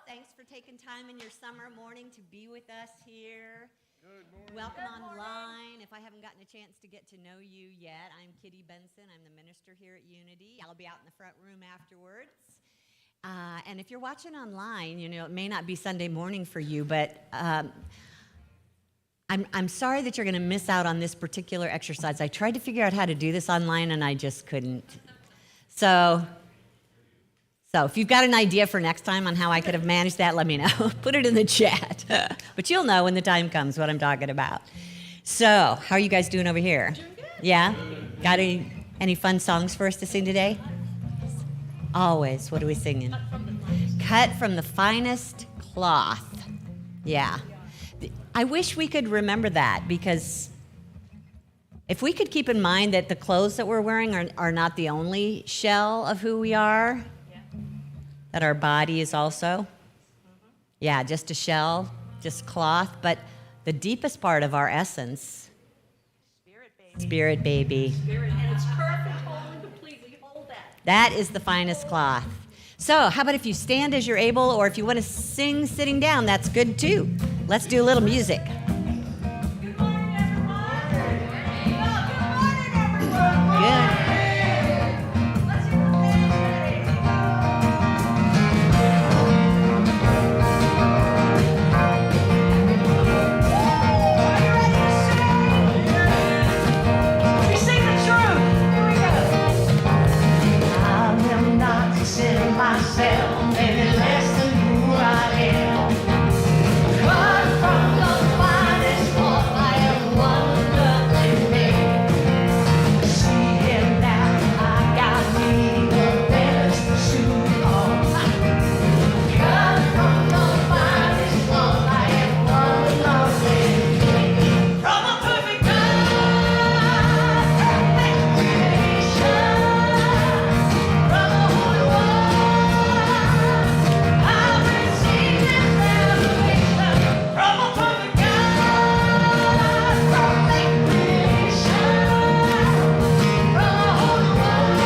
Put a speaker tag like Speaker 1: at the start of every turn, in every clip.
Speaker 1: Thanks for taking time in your summer morning to be with us here.
Speaker 2: Good morning.
Speaker 1: Welcome online. If I haven't gotten a chance to get to know you yet, I'm Kitty Benson. I'm the minister here at Unity. I'll be out in the front room afterwards. And if you're watching online, it may not be Sunday morning for you, but I'm sorry that you're going to miss out on this particular exercise. I tried to figure out how to do this online, and I just couldn't. So if you've got an idea for next time on how I could have managed that, let me know. Put it in the chat. But you'll know when the time comes what I'm talking about. So how are you guys doing over here?
Speaker 3: Doing good.
Speaker 1: Yeah? Got any fun songs for us to sing today? Always. What are we singing? Cut from the finest cloth. Yeah. I wish we could remember that, because if we could keep in mind that the clothes that we're wearing are not the only shell of who we are, that our body is also, just a shell, just cloth, but the deepest part of our essence, Spirit baby.
Speaker 3: Spirit, and it's perfect, whole, and completely hold that.
Speaker 1: That is the finest cloth. So how about if you stand as you're able, or if you want to sing sitting down, that's good too. Let's do a little music.
Speaker 3: Good morning, everyone. Good morning, everyone.
Speaker 1: Good.
Speaker 3: Let's hear the band ready. Are you ready to sing? We sing the truth. Here we go.
Speaker 4: I will not consider myself any less than who I am. Cut from the finest cloth, I am wonderfully made. See now, I got me the best suit on. Cut from the finest cloth, I am wonderfully made. From a perfect God, perfect creation. From the Holy One, I've received this revelation. From a perfect God, perfect creation. From the Holy One,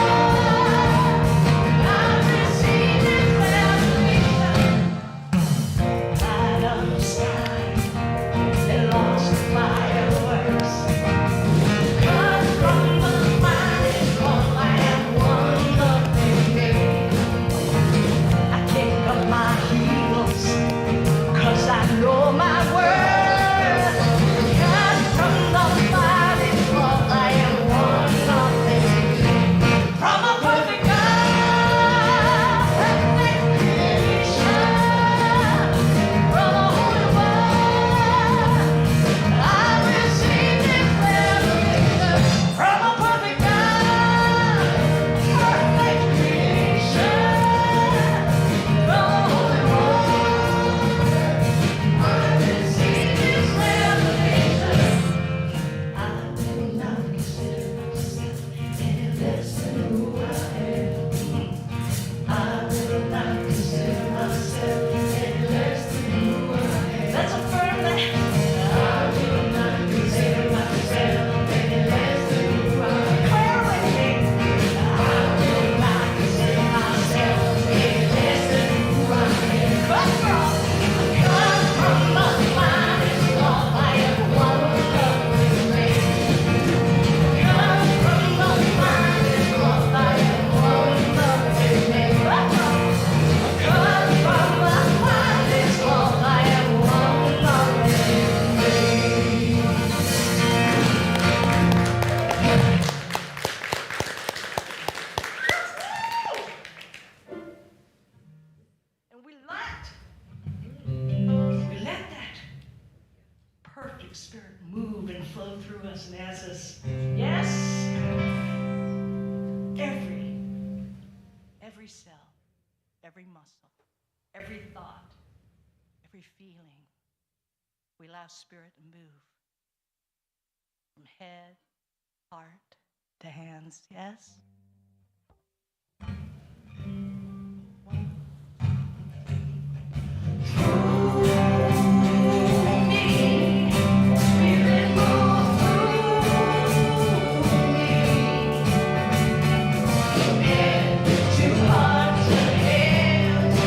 Speaker 4: I've received this revelation. Light of the sky, they lost the fireworks. Cut from the finest cloth, I am wonderfully made. I kick up my heels, 'cause I know my worth. Cut from the finest cloth, I am wonderfully made. From a perfect God, perfect creation. From the Holy One, I received this revelation. From a perfect God, perfect creation. From the Holy One, I received this revelation. I will not consider myself any less than who I am. I will not consider myself any less than who I am. Let's affirm that. I will not consider myself any less than who I am. Declare with me. I will not consider myself any less than who I am. Cut from the finest cloth, I am wonderfully made. Cut from the finest cloth, I am wonderfully made. Cut from the finest cloth, I am wonderfully made.
Speaker 3: And we let that perfect spirit move and flow through us and as us. Yes. Every cell, every muscle, every thought, every feeling. We allow spirit to move from head, heart to hands. Yes.
Speaker 4: Spirit move through me. Head to heart to hands.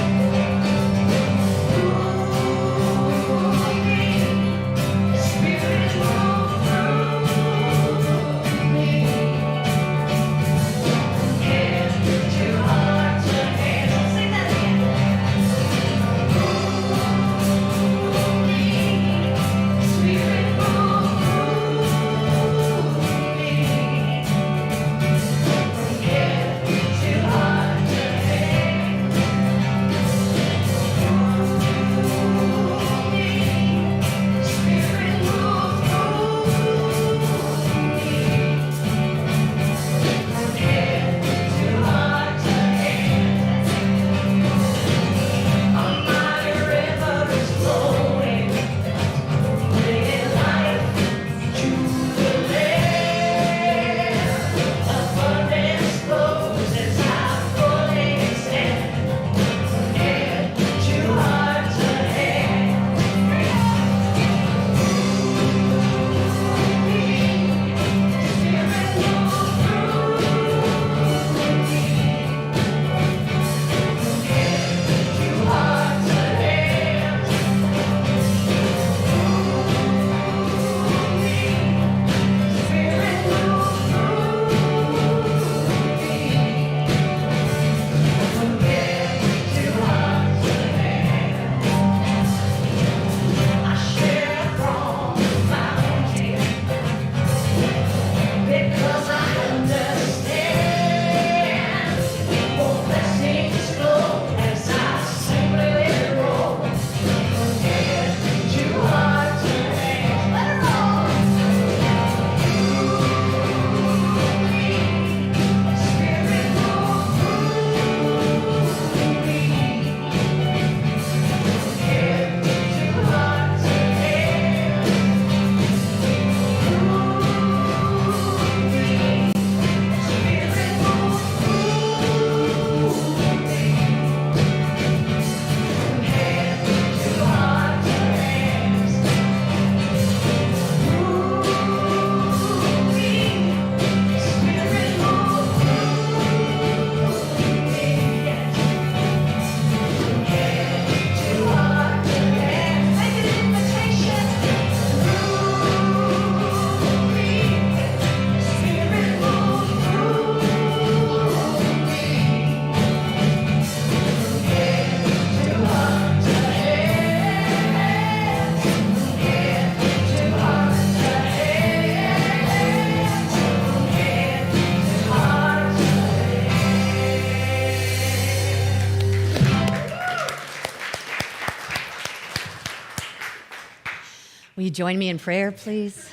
Speaker 1: Will you join me in prayer, please?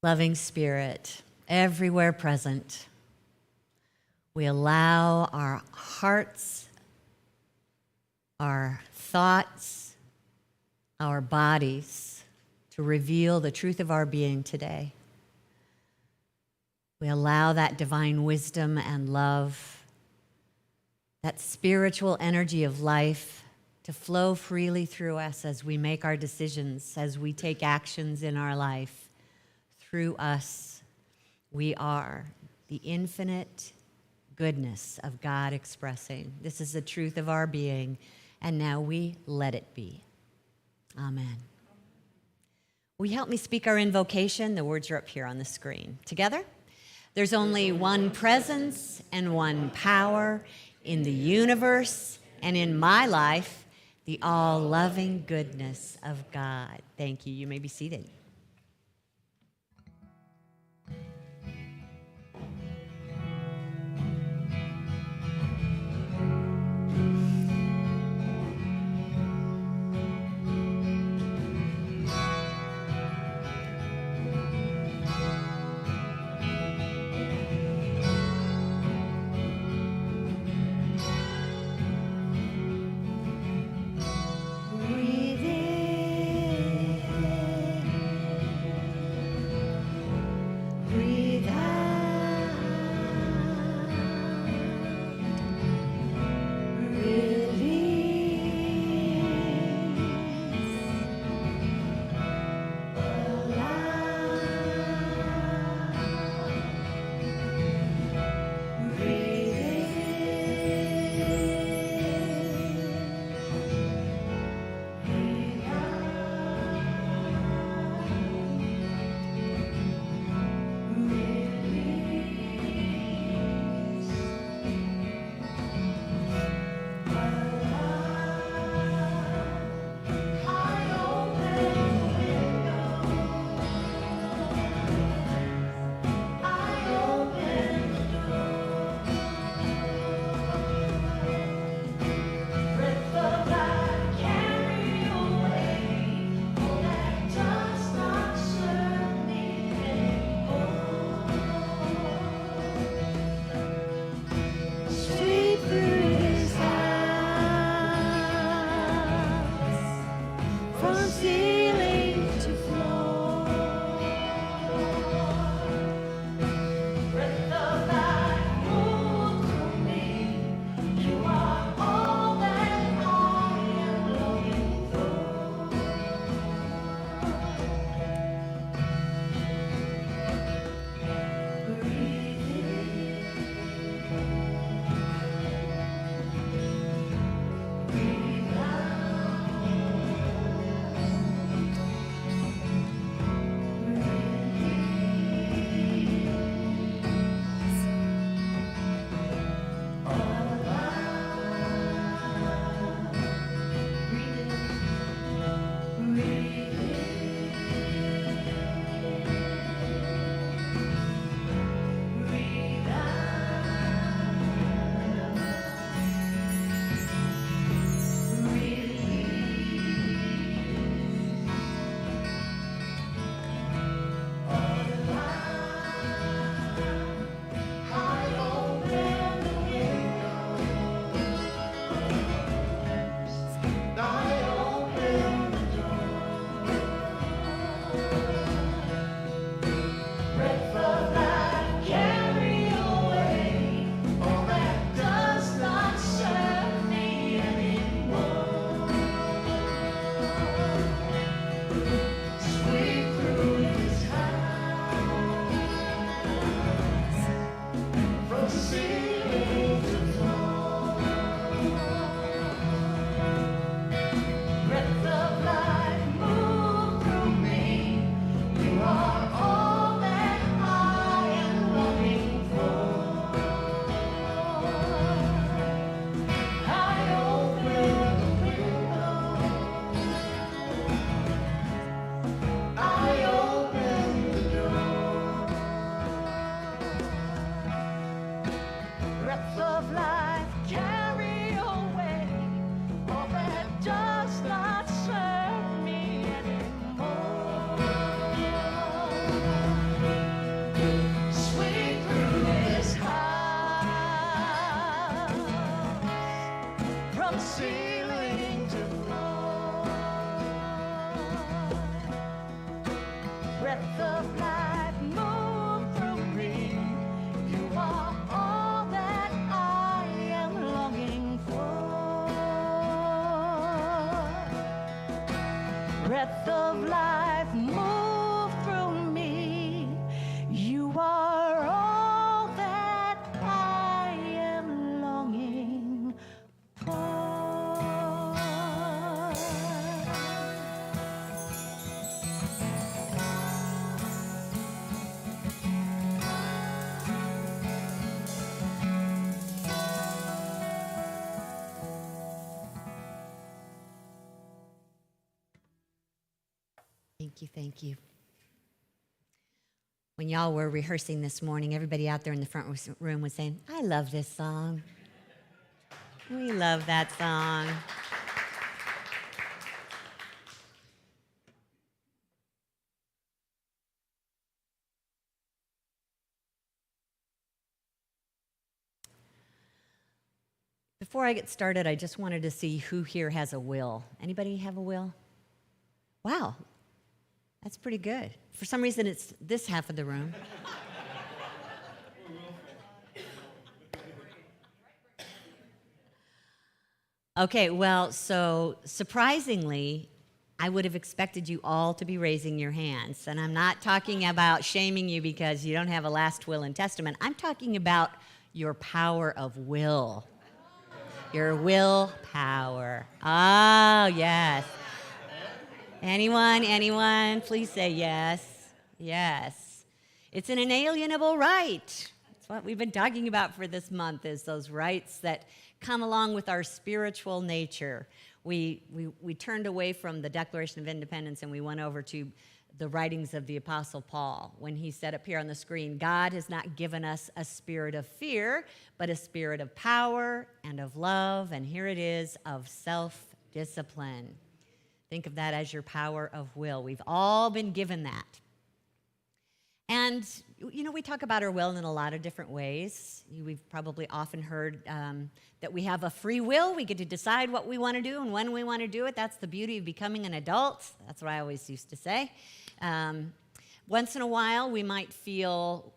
Speaker 1: Loving Spirit, everywhere present, we allow our hearts, our thoughts, our bodies to reveal the truth of our being today. We allow that divine wisdom and love, that spiritual energy of life to flow freely through us as we make our decisions, as we take actions in our life. Through us, we are the infinite goodness of God expressing. This is the truth of our being, and now we let it be. Amen. Will you help me speak our invocation? The words are up here on the screen. Together? There's only one presence and one power in the universe and in my life, the all-loving goodness of God. Thank you. You may be seated.
Speaker 4: Life carry away all that does not serve.
Speaker 1: Thank you, thank you. When y'all were rehearsing this morning, everybody out there in the front room was saying, I love this song. We love that song. Before I get started, I just wanted to see who here has a will. Anybody have a will? Wow, that's pretty good. For some reason, it's this half of the room. Okay, well, so surprisingly, I would have expected you all to be raising your hands. And I'm not talking about shaming you because you don't have a last will and testament. I'm talking about your power of will. Your willpower. Oh, yes. Anyone, please say yes. Yes. It's an inalienable right. That's what we've been talking about for this month, is those rights that come along with our spiritual nature. We turned away from the Declaration of Independence and we went over to the writings of the Apostle Paul when he said up here on the screen, God has not given us a spirit of fear, but a spirit of power and of love, and here it is, of self-discipline. Think of that as your power of will. We've all been given that. And, you know, we talk about our will in a lot of different ways. We've probably often heard that we have a free will. We get to decide what we want to do and when we want to do it. That's the beauty of becoming an adult. That's what I always used to say. Once in a while, we might feel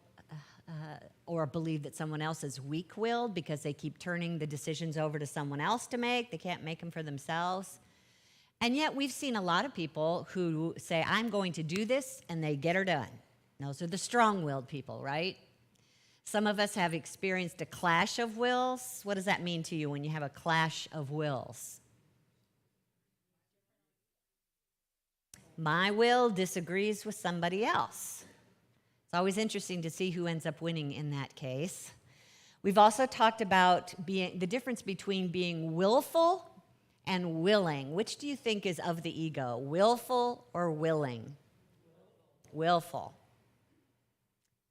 Speaker 1: or believe that someone else is weak-willed because they keep turning the decisions over to someone else to make. They can't make them for themselves. And yet we've seen a lot of people who say, I'm going to do this, and they get her done. Those are the strong-willed people, right? Some of us have experienced a clash of wills. What does that mean to you when you have a clash of wills? My will disagrees with somebody else. It's always interesting to see who ends up winning in that case. We've also talked about the difference between being willful and willing. Which do you think is of the ego, willful or willing? Willful.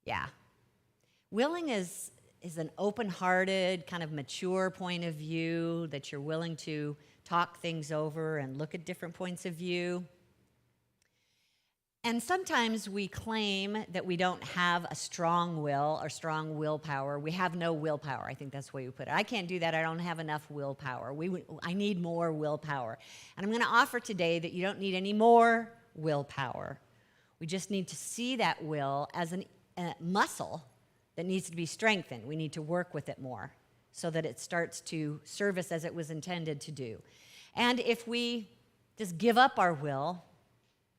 Speaker 1: Yeah. Willing is an open-hearted, kind of mature point of view that you're willing to talk things over and look at different points of view. And sometimes we claim that we don't have a strong will or strong willpower. We have no willpower. I think that's the way we put it. I can't do that. I don't have enough willpower. I need more willpower. And I'm going to offer today that you don't need any more willpower. We just need to see that will as a muscle that needs to be strengthened. We need to work with it more so that it starts to service as it was intended to do. And if we just give up our will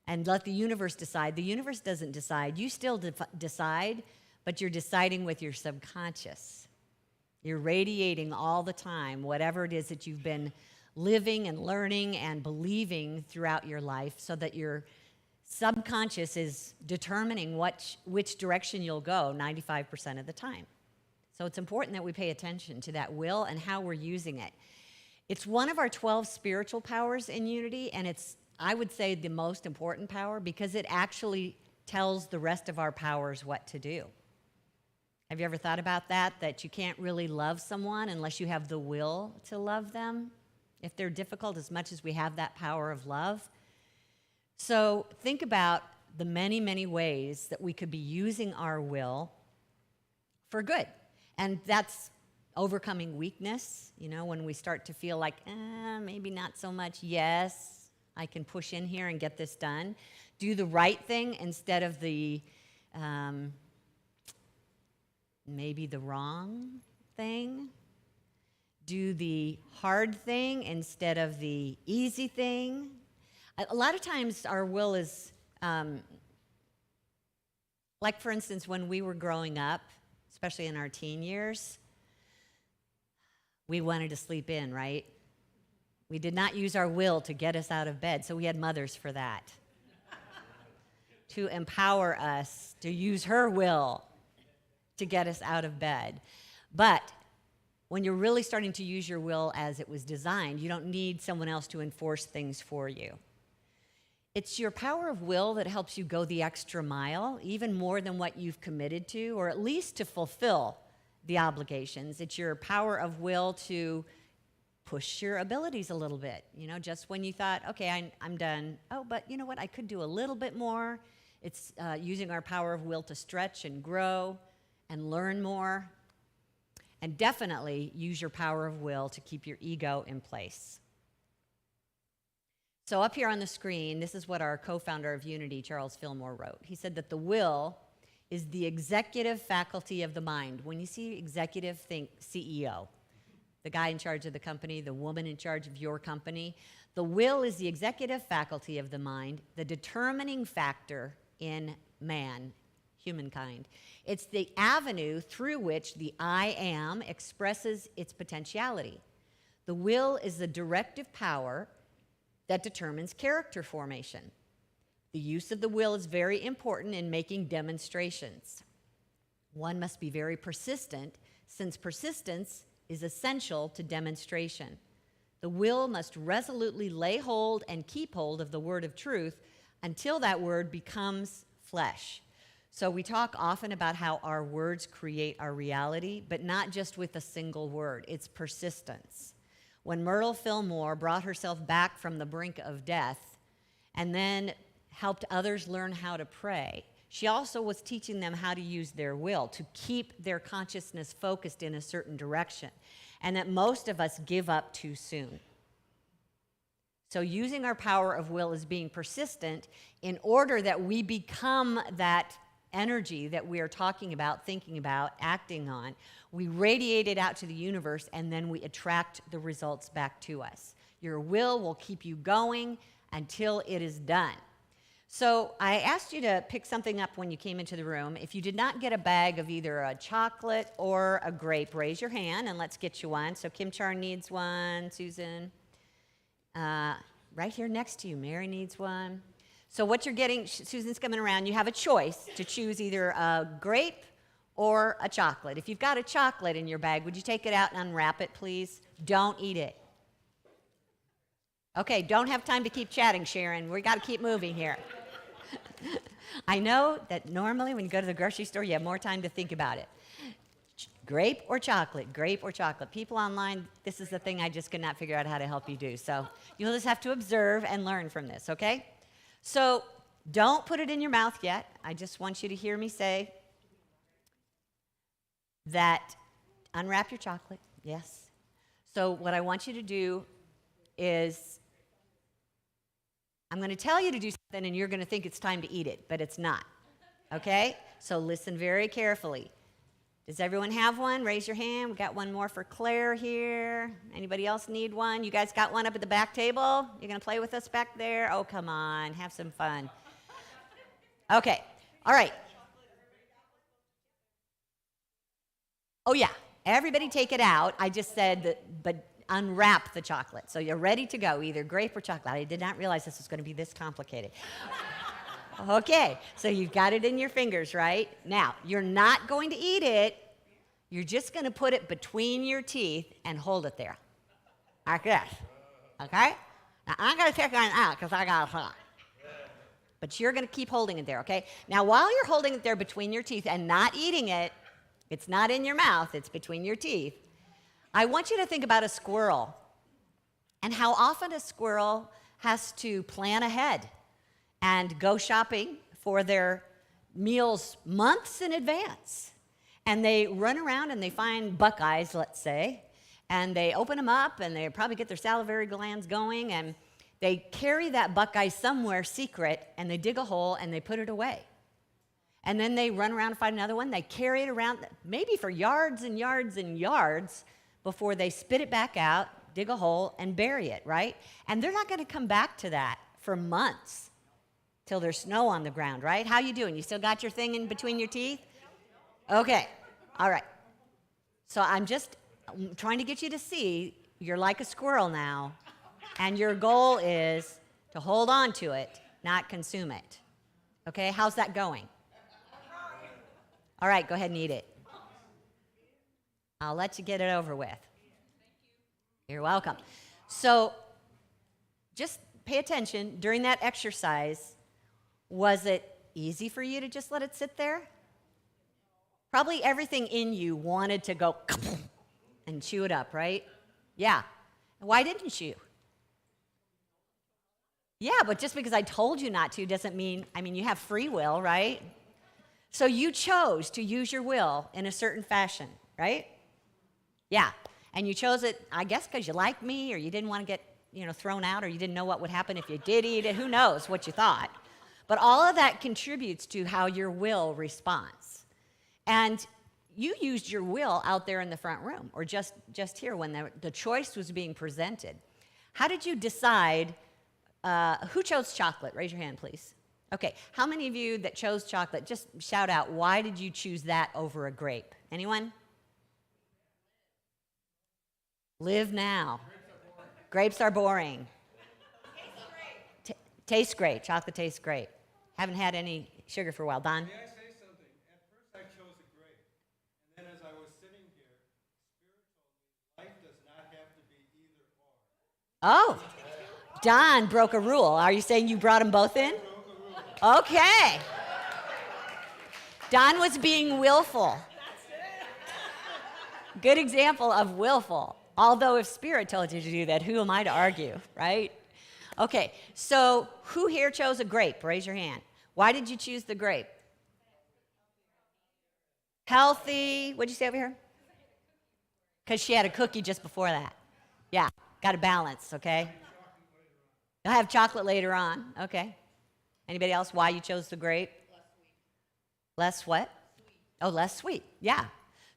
Speaker 1: and let the universe decide, the universe doesn't decide. You still decide, but you're deciding with your subconscious. You're radiating all the time whatever it is that you've been living and learning and believing throughout your life, so that your subconscious is determining which direction you'll go 95% of the time. So it's important that we pay attention to that will and how we're using it. It's one of our 12 spiritual powers in Unity, and it's, I would say, the most important power because it actually tells the rest of our powers what to do. Have you ever thought about that? That you can't really love someone unless you have the will to love them, if they're difficult, as much as we have that power of love. So think about the many, many ways that we could be using our will for good. And that's overcoming weakness, you know, when we start to feel like, maybe not so much, yes, I can push in here and get this done. Do the right thing instead of the maybe the wrong thing. Do the hard thing instead of the easy thing. A lot of times our will is, like for instance, when we were growing up, especially in our teen years, we wanted to sleep in, right? We did not use our will to get us out of bed, so we had mothers for that. To empower us to use her will to get us out of bed. But when you're really starting to use your will as it was designed, you don't need someone else to enforce things for you. It's your power of will that helps you go the extra mile, even more than what you've committed to, or at least to fulfill the obligations. It's your power of will to push your abilities a little bit. You know, just when you thought, okay, I'm done. Oh, but you know what? I could do a little bit more. It's using our power of will to stretch and grow and learn more. And definitely use your power of will to keep your ego in place. So up here on the screen, this is what our co-founder of Unity, Charles Fillmore, wrote. He said that the will is the executive faculty of the mind. When you see executive, think CEO. The guy in charge of the company, the woman in charge of your company. The will is the executive faculty of the mind, the determining factor in man, humankind. It's the avenue through which the I am expresses its potentiality. The will is the directive power that determines character formation. The use of the will is very important in making demonstrations. One must be very persistent, since persistence is essential to demonstration. The will must resolutely lay hold and keep hold of the word of truth until that word becomes flesh. So we talk often about how our words create our reality, but not just with a single word. It's persistence. When Myrtle Fillmore brought herself back from the brink of death and then helped others learn how to pray, she also was teaching them how to use their will, to keep their consciousness focused in a certain direction, and that most of us give up too soon. So using our power of will is being persistent in order that we become that energy that we are talking about, thinking about, acting on. We radiate it out to the universe, and then we attract the results back to us. Your will keep you going until it is done. So I asked you to pick something up when you came into the room. If you did not get a bag of either a chocolate or a grape, raise your hand and let's get you one. So Kim-Char needs one, Susan. Right here next to you, Mary needs one. So what you're getting, Susan's coming around, you have a choice to choose either a grape or a chocolate. If you've got a chocolate in your bag, would you take it out and unwrap it, please? Don't eat it. Okay, don't have time to keep chatting, Sharon. We got to keep moving here. I know that normally when you go to the grocery store, you have more time to think about it. Grape or chocolate, grape or chocolate. People online, this is the thing I just could not figure out how to help you do. So you'll just have to observe and learn from this, okay? So don't put it in your mouth yet. I just want you to hear me say that unwrap your chocolate, yes. So what I want you to do is I'm going to tell you to do something and you're going to think it's time to eat it, but it's not, okay? So listen very carefully. Does everyone have one? Raise your hand. We got one more for Claire here. Anybody else need one? You guys got one up at the back table? You're going to play with us back there? Oh, come on. Have some fun. Okay. All right. Oh, yeah. Everybody take it out. I just said that, but unwrap the chocolate. So you're ready to go, either grape or chocolate. I did not realize this was going to be this complicated. Okay, so you've got it in your fingers, right? Now, you're not going to eat it. You're just going to put it between your teeth and hold it there. Like this, okay? Now, I'm going to take one out because I got a thought. But you're going to keep holding it there, okay? Now, while you're holding it there between your teeth and not eating it, it's not in your mouth, it's between your teeth, I want you to think about a squirrel and how often a squirrel has to plan ahead and go shopping for their meals months in advance. And they run around and they find buckeyes, let's say, and they open them up and they probably get their salivary glands going and they carry that buckeye somewhere secret and they dig a hole and they put it away. And then they run around and find another one. They carry it around maybe for yards and yards and yards before they spit it back out, dig a hole, and bury it, right? And they're not going to come back to that for months till there's snow on the ground, right? How you doing? You still got your thing in between your teeth? Okay. All right. So I'm trying to get you to see you're like a squirrel now, and your goal is to hold on to it, not consume it. Okay? How's that going? All right, go ahead and eat it. I'll let you get it over with. You're welcome. So just pay attention, during that exercise, was it easy for you to just let it sit there? Probably everything in you wanted to go and chew it up, right? Yeah. Why didn't you? Yeah, but just because I told you not to doesn't mean, you have free will, right? So you chose to use your will in a certain fashion, right? Yeah. And you chose it, I guess, because you like me or you didn't want to get, thrown out or you didn't know what would happen if you did eat it. Who knows what you thought. But all of that contributes to how your will responds. And you used your will out there in the front room or just here when the choice was being presented. How did you decide who chose chocolate? Raise your hand, please. Okay, how many of you that chose chocolate, just shout out, why did you choose that over a grape? Anyone? Live now. Grapes are boring. Tastes great. Chocolate tastes great. Haven't had any sugar for a while. Don?
Speaker 2: May I say something? At first I chose a grape. And then as I was sitting here, Spirit told me life does not have to be either or.
Speaker 1: Oh, Don broke a rule. Are you saying you brought them both in? Okay. Don was being willful. Good example of willful. Although if Spirit told you to do that, who am I to argue, right? Okay, so who here chose a grape? Raise your hand. Why did you choose the grape? Healthy. What'd you say over here? Because she had a cookie just before that. Yeah, got to balance, okay? You'll have chocolate later on. Okay. Anybody else? Why you chose the grape? Less what? Sweet. Oh, less sweet. Yeah.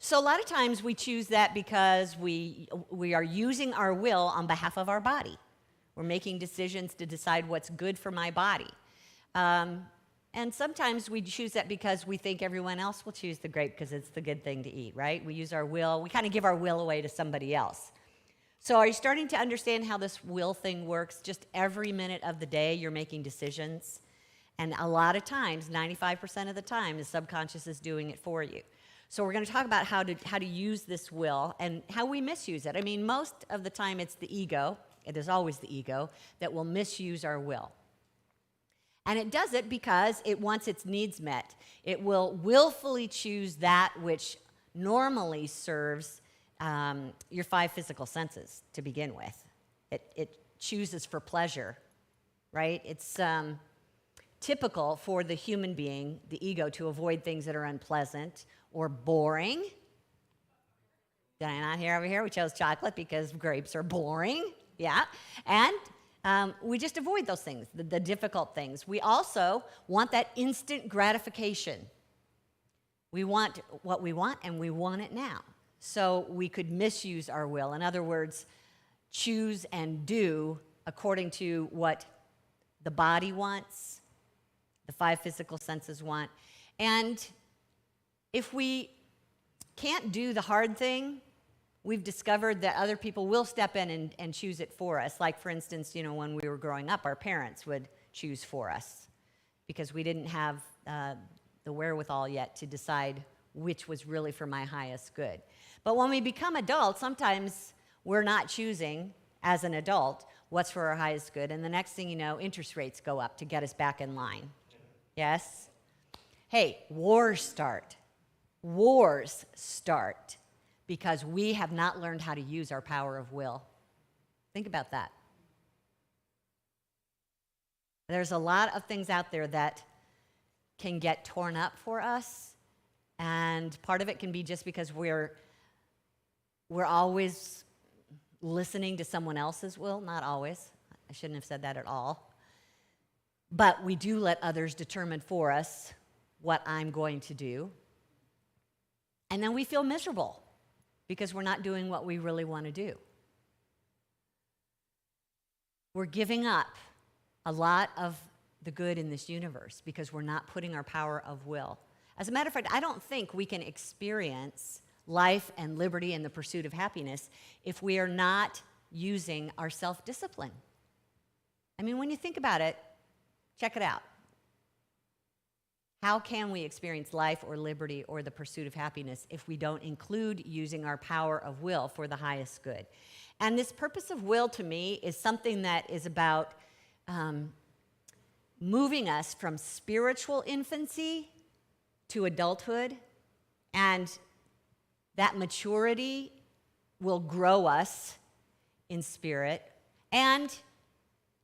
Speaker 1: So a lot of times we choose that because we are using our will on behalf of our body. We're making decisions to decide what's good for my body. And sometimes we choose that because we think everyone else will choose the grape because it's the good thing to eat, right? We use our will. We kind of give our will away to somebody else. So are you starting to understand how this will thing works? Just every minute of the day you're making decisions. And a lot of times, 95% of the time, the subconscious is doing it for you. So we're going to talk about how to use this will and how we misuse it. Most of the time it's the ego, it is always the ego, that will misuse our will. And it does it because it wants its needs met. It will willfully choose that which normally serves your 5 physical senses to begin with. It chooses for pleasure, right? It's typical for the human being, the ego, to avoid things that are unpleasant or boring. Did I not hear over here? We chose chocolate because grapes are boring. Yeah. And we just avoid those things, the difficult things. We also want that instant gratification. We want what we want, and we want it now. So we could misuse our will. In other words, choose and do according to what the body wants, the 5 physical senses want. And if we can't do the hard thing, we've discovered that other people will step in and choose it for us. Like, for instance, when we were growing up, our parents would choose for us because we didn't have the wherewithal yet to decide which was really for my highest good. But when we become adults, sometimes we're not choosing, as an adult, what's for our highest good. And the next thing you know, interest rates go up to get us back in line. Yes? Hey, wars start. Wars start because we have not learned how to use our power of will. Think about that. There's a lot of things out there that can get torn up for us, and part of it can be just because we're always listening to someone else's will. Not always. I shouldn't have said that at all. But we do let others determine for us what I'm going to do. And then we feel miserable because we're not doing what we really want to do. We're giving up a lot of the good in this universe because we're not putting our power of will. As a matter of fact, I don't think we can experience life and liberty and the pursuit of happiness if we are not using our self-discipline. When you think about it, check it out. How can we experience life or liberty or the pursuit of happiness if we don't include using our power of will for the highest good? And this purpose of will, to me, is something that is about moving us from spiritual infancy to adulthood, and that maturity will grow us in spirit. And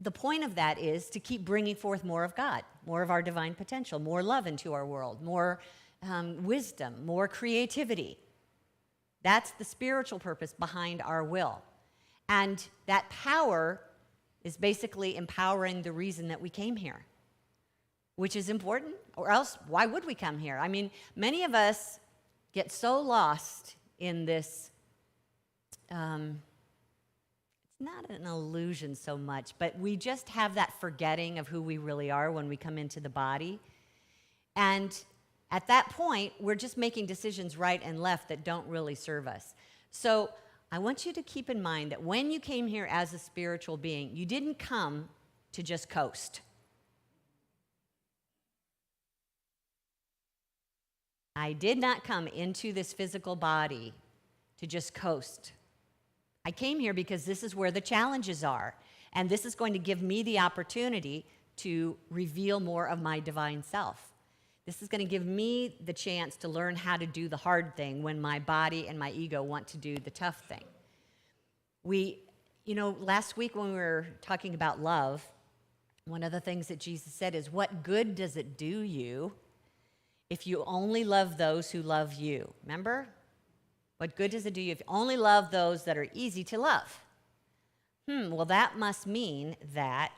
Speaker 1: the point of that is to keep bringing forth more of God, more of our divine potential, more love into our world, more wisdom, more creativity. That's the spiritual purpose behind our will. And that power is basically empowering the reason that we came here, which is important, or else why would we come here? I mean, many of us get so lost in this, it's not an illusion so much, but we just have that forgetting of who we really are when we come into the body. And at that point, we're just making decisions right and left that don't really serve us. So I want you to keep in mind that when you came here as a spiritual being, you didn't come to just coast. I did not come into this physical body to just coast. I came here because this is where the challenges are, and this is going to give me the opportunity to reveal more of my divine self. This is going to give me the chance to learn how to do the hard thing when my body and my ego want to do the tough thing. Last week when we were talking about love, one of the things that Jesus said is, what good does it do you if you only love those who love you? Remember? What good does it do you if you only love those that are easy to love? Well, that must mean that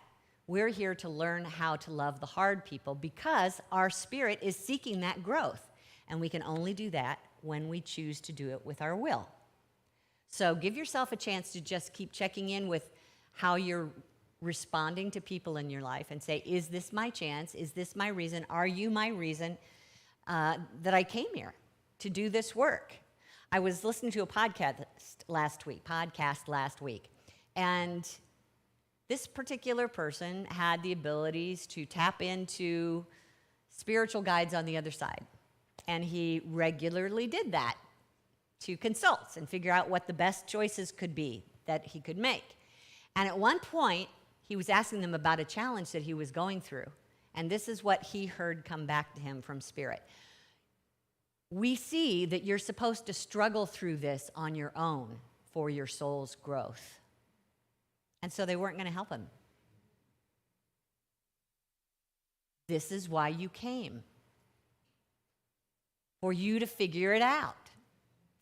Speaker 1: we're here to learn how to love the hard people because our spirit is seeking that growth. And we can only do that when we choose to do it with our will. So give yourself a chance to just keep checking in with how you're responding to people in your life and say, is this my chance? Is this my reason? Are you my reason that I came here to do this work? I was listening to a podcast last week, and this particular person had the abilities to tap into spiritual guides on the other side. And he regularly did that to consult and figure out what the best choices could be that he could make. And at one point, he was asking them about a challenge that he was going through. And this is what he heard come back to him from Spirit. We see that you're supposed to struggle through this on your own for your soul's growth. And so they weren't going to help him. This is why you came. For you to figure it out.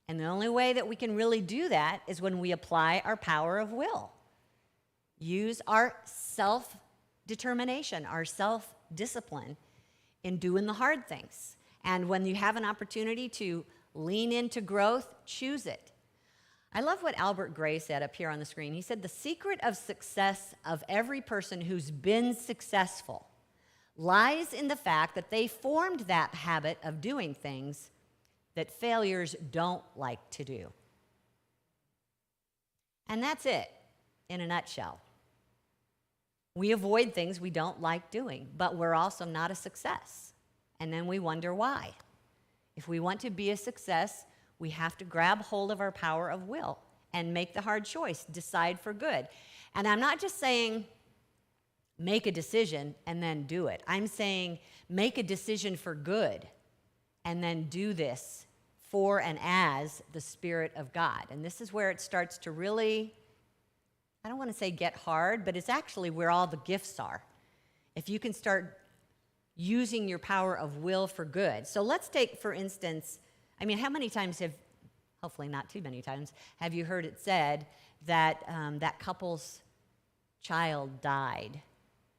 Speaker 1: And the only way that we can really do that is when we apply our power of will. Use our self-determination, our self-discipline in doing the hard things. And when you have an opportunity to lean into growth, choose it. I love what Albert Gray said up here on the screen. He said, the secret of success of every person who's been successful lies in the fact that they formed that habit of doing things that failures don't like to do. And that's it, in a nutshell. We avoid things we don't like doing, but we're also not a success. And then we wonder why. If we want to be a success, we have to grab hold of our power of will and make the hard choice, decide for good. And I'm not just saying make a decision and then do it. I'm saying make a decision for good and then do this for and as the Spirit of God. And this is where it starts to really, I don't want to say get hard, but it's actually where all the gifts are. If you can start using your power of will for good. So let's take, for instance, I mean, how many times have, hopefully not too many times, have you heard it said that that couple's child died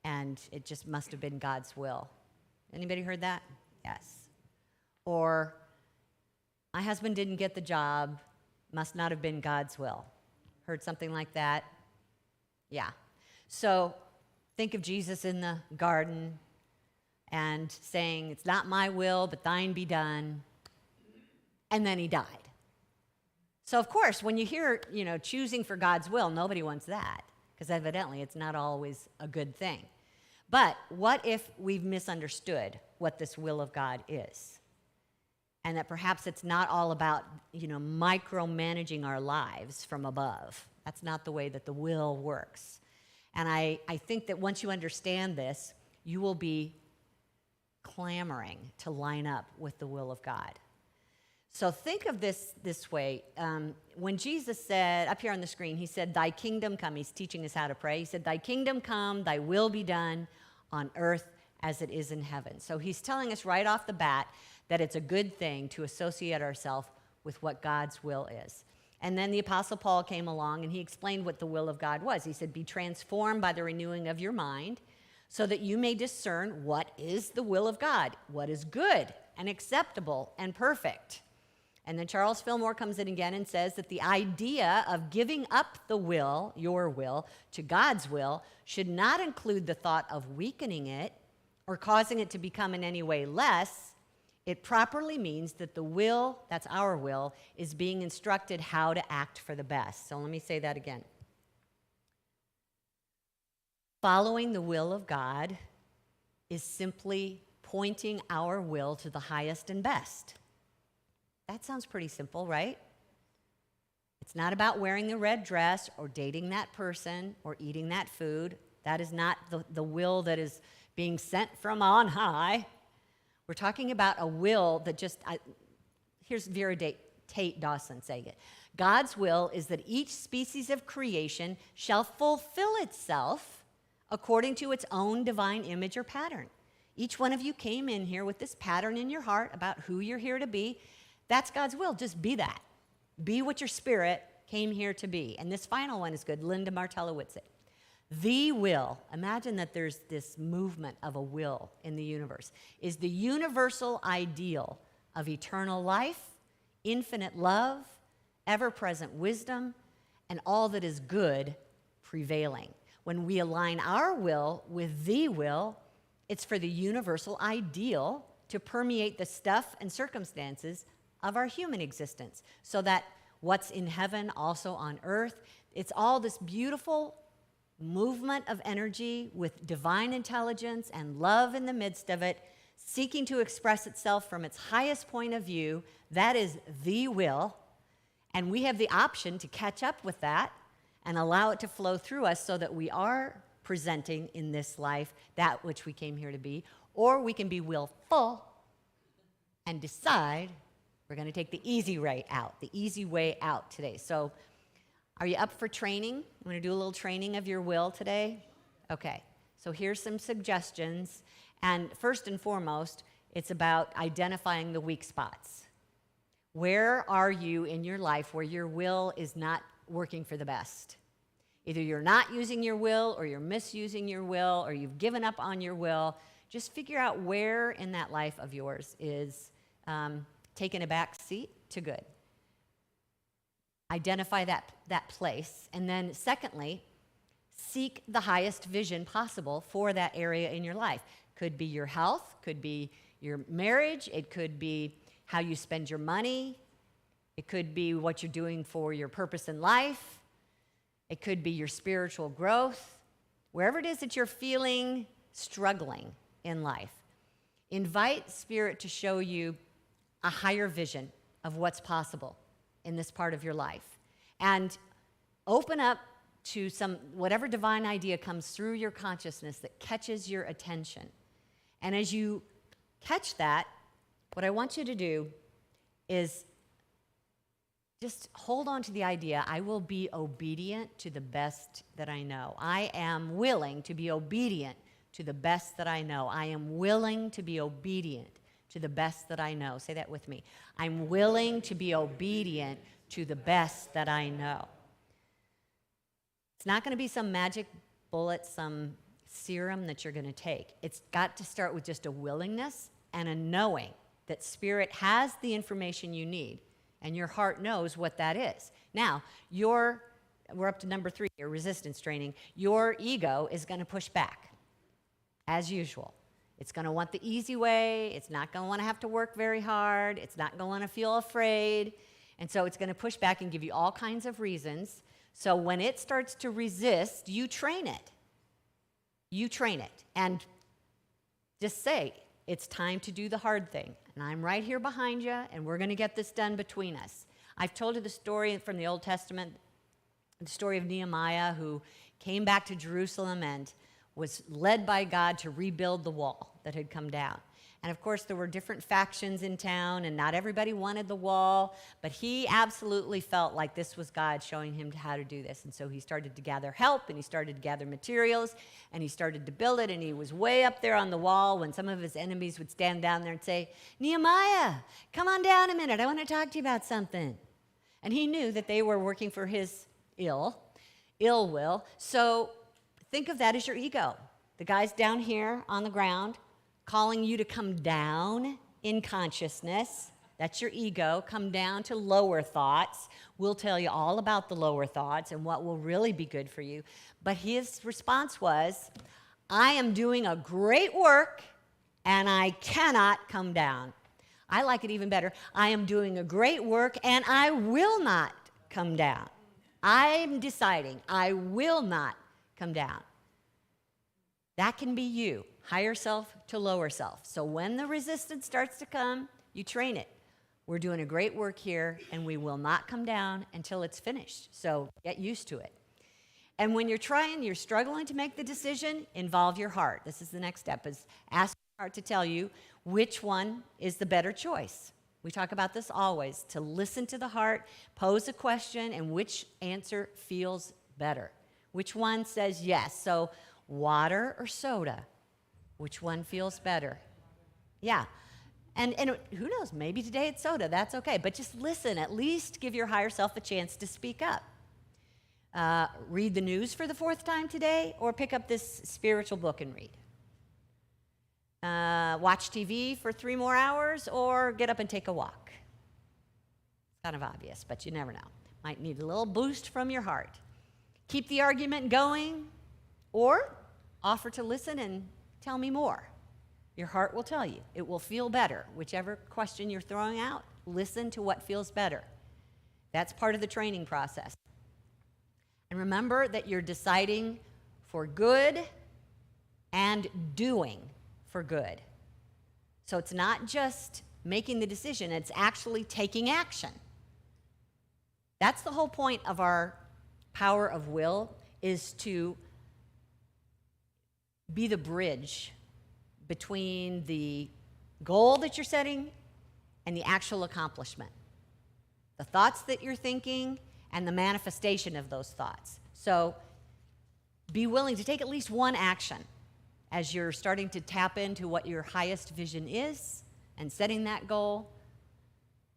Speaker 1: and it just must have been God's will? Anybody heard that? Yes. Or my husband didn't get the job, must not have been God's will. Heard something like that? Yeah. So think of Jesus in the garden and saying, it's not my will, but thine be done. And then he died. So of course, when you hear, choosing for God's will, nobody wants that, because evidently it's not always a good thing. But what if we've misunderstood what this will of God is? And that perhaps it's not all about, micromanaging our lives from above. That's not the way that the will works. And I think that once you understand this, you will be clamoring to line up with the will of God. So think of this way. When Jesus said, up here on the screen, he said, thy kingdom come. He's teaching us how to pray. He said, thy kingdom come, thy will be done on earth as it is in heaven. So he's telling us right off the bat that it's a good thing to associate ourselves with what God's will is. And then the Apostle Paul came along and he explained what the will of God was. He said, be transformed by the renewing of your mind so that you may discern what is the will of God, what is good and acceptable and perfect. And then Charles Fillmore comes in again and says that the idea of giving up the will, your will, to God's will should not include the thought of weakening it or causing it to become in any way less. It properly means that the will, that's our will, is being instructed how to act for the best. So let me say that again. Following the will of God is simply pointing our will to the highest and best. That sounds pretty simple, right? It's not about wearing the red dress or dating that person or eating that food. That is not the will that is being sent from on high. We're talking about a will that here's Vera Tate Dawson saying it. God's will is that each species of creation shall fulfill itself according to its own divine image or pattern. Each one of you came in here with this pattern in your heart about who you're here to be. That's God's will. Just be that. Be what your spirit came here to be. And this final one is good. Linda Martellowitz it. The will, imagine that there's this movement of a will in the universe, is the universal ideal of eternal life, infinite love, ever-present wisdom, and all that is good prevailing. When we align our will with the will, it's for the universal ideal to permeate the stuff and circumstances of our human existence, so that what's in heaven also on earth, it's all this beautiful movement of energy with divine intelligence and love in the midst of it, seeking to express itself from its highest point of view. That is the will, and we have the option to catch up with that and allow it to flow through us so that we are presenting in this life that which we came here to be, or we can be willful and decide we're going to take the easy way out today. So are you up for training? I'm going to do a little training of your will today. Okay, so here's some suggestions. And first and foremost, it's about identifying the weak spots. Where are you in your life where your will is not working for the best? Either you're not using your will, or you're misusing your will, or you've given up on your will. Just figure out where in that life of yours is taking a back seat to good. Identify that place. And then secondly, seek the highest vision possible for that area in your life. Could be your health, could be your marriage, it could be how you spend your money, it could be what you're doing for your purpose in life, it could be your spiritual growth. Wherever it is that you're feeling struggling in life, invite Spirit to show you a higher vision of what's possible in this part of your life. And open up to whatever divine idea comes through your consciousness that catches your attention. And as you catch that, what I want you to do is just hold on to the idea, I will be obedient to the best that I know. I am willing to be obedient to the best that I know. I am willing to be obedient to the best that I know. Say that with me. I'm willing to be obedient to the best that I know. It's not going to be some magic bullet, some serum that you're going to take. It's got to start with just a willingness and a knowing that Spirit has the information you need, and your heart knows what that is. Now, we're up to number 3, your resistance training. Your ego is going to push back, as usual. It's going to want the easy way. It's not going to want to have to work very hard. It's not going to want to feel afraid. And so it's going to push back and give you all kinds of reasons. So when it starts to resist, you train it. You train it. And just say, it's time to do the hard thing. And I'm right here behind you, and we're going to get this done between us. I've told you the story from the Old Testament, the story of Nehemiah, who came back to Jerusalem and was led by God to rebuild the wall that had come down. And of course, there were different factions in town, and not everybody wanted the wall, but he absolutely felt like this was God showing him how to do this. And so he started to gather help, and he started to gather materials, and he started to build it, and he was way up there on the wall when some of his enemies would stand down there and say, "Nehemiah, come on down a minute. I want to talk to you about something." And he knew that they were working for his ill will. So think of that as your ego. The guy's down here on the ground calling you to come down in consciousness. That's your ego. Come down to lower thoughts. We'll tell you all about the lower thoughts and what will really be good for you. But his response was, "I am doing a great work and I cannot come down." I like it even better. "I am doing a great work and I will not come down." I'm deciding I will not come down. That can be you, higher self to lower self. So when the resistance starts to come, you train it. We're doing a great work here, and we will not come down until it's finished. So get used to it. And when you're struggling to make the decision, involve your heart. This is the next step, is ask your heart to tell you which one is the better choice. We talk about this always, to listen to the heart, pose a question, and which answer feels better. Which one says yes? So water or soda? Which one feels better? Yeah. And who knows, maybe today it's soda, that's okay. But just listen, at least give your higher self a chance to speak up. Read the news for the 4th time today, or pick up this spiritual book and read. Watch TV for 3 more hours, or get up and take a walk. It's kind of obvious, but you never know. Might need a little boost from your heart. Keep the argument going, or offer to listen and tell me more. Your heart will tell you. It will feel better. Whichever question you're throwing out, listen to what feels better. That's part of the training process. And remember that you're deciding for good and doing for good. So it's not just making the decision, it's actually taking action. That's the whole point of our power of will, is to be the bridge between the goal that you're setting and the actual accomplishment. The thoughts that you're thinking and the manifestation of those thoughts. So be willing to take at least one action as you're starting to tap into what your highest vision is and setting that goal.